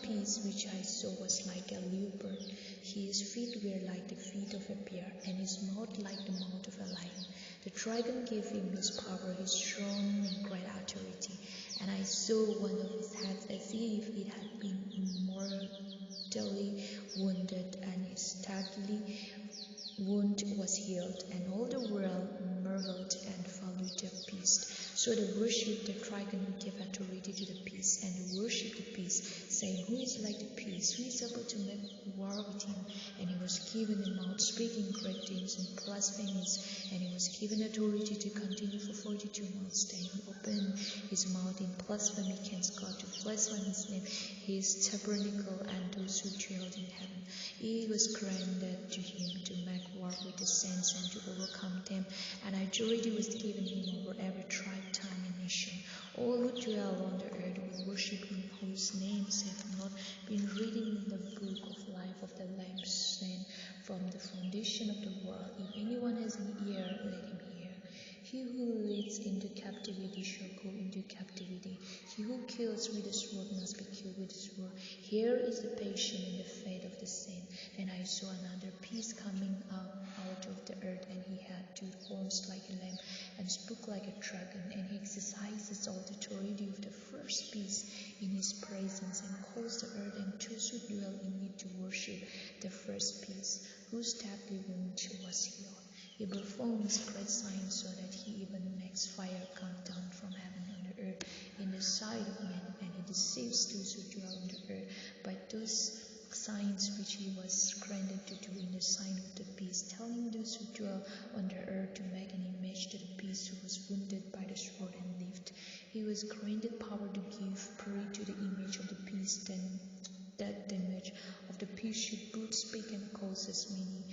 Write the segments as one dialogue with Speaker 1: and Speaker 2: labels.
Speaker 1: beast which I saw was like a leopard. His feet were like the feet of a bear, and his mouth like the mouth of a lion. The dragon gave him his power, his throne, and great authority. And I saw one of his heads as if it had been mortally wounded, and his deadly wound was healed. And all the world marveled and followed the beast. So they worshipped the dragon who gave authority to the beast, and they worshipped the beast, saying, Who is like the beast? Who is able to make war with him? And he was given a mouth speaking great things and blasphemies, and he was given authority to continue for 42 months. Then he opened his mouth in blasphemy against God, to blaspheme his name, his tabernacle, and those who dwell in heaven. It was granted to him to make war with the saints and to overcome them, and authority was given him over every tribe, tongue, and nation. All who dwell on the earth will worship him, whose names have not been written in the book of life of the Lamb slain from the foundation of the world. If anyone has an ear, let him hear. He who leads into captivity shall go into captivity. He who kills with the sword must be killed with the sword. Here is the patience and the faith of the saint. Then I saw another beast coming up out of the earth, and he had 2 horns like a lamb, and spoke like a dragon, and he exercises all the authority of the first beast in his presence, and calls the earth and those who dwell in it to worship the first beast, whose deadly wound was healed. He performs great signs, so that he even makes fire come down from heaven on the earth in the sight of men, and he deceives those who dwell on the earth by those signs which he was granted to do in the sign of the beast, telling those who dwell on the earth to make an image to the beast who was wounded by the sword and lived. He was granted power to give praise to the image of the beast, and that the image of the beast should both speak and cause as many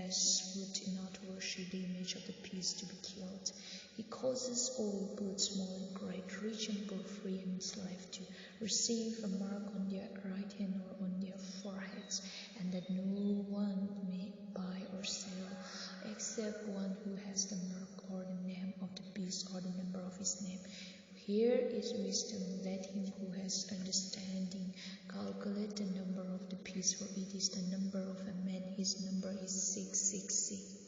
Speaker 1: as would not worship the image of the beast to be killed. He causes all, both small and great, rich and poor, free and slave, to receive a mark on their right hand or on their foreheads, and that no one may buy or sell except one who has the mark or the name of the beast or the number of his name. Here is wisdom. Let him who has understanding calculate the number of the beast, for it is the number of a man. His number is 666.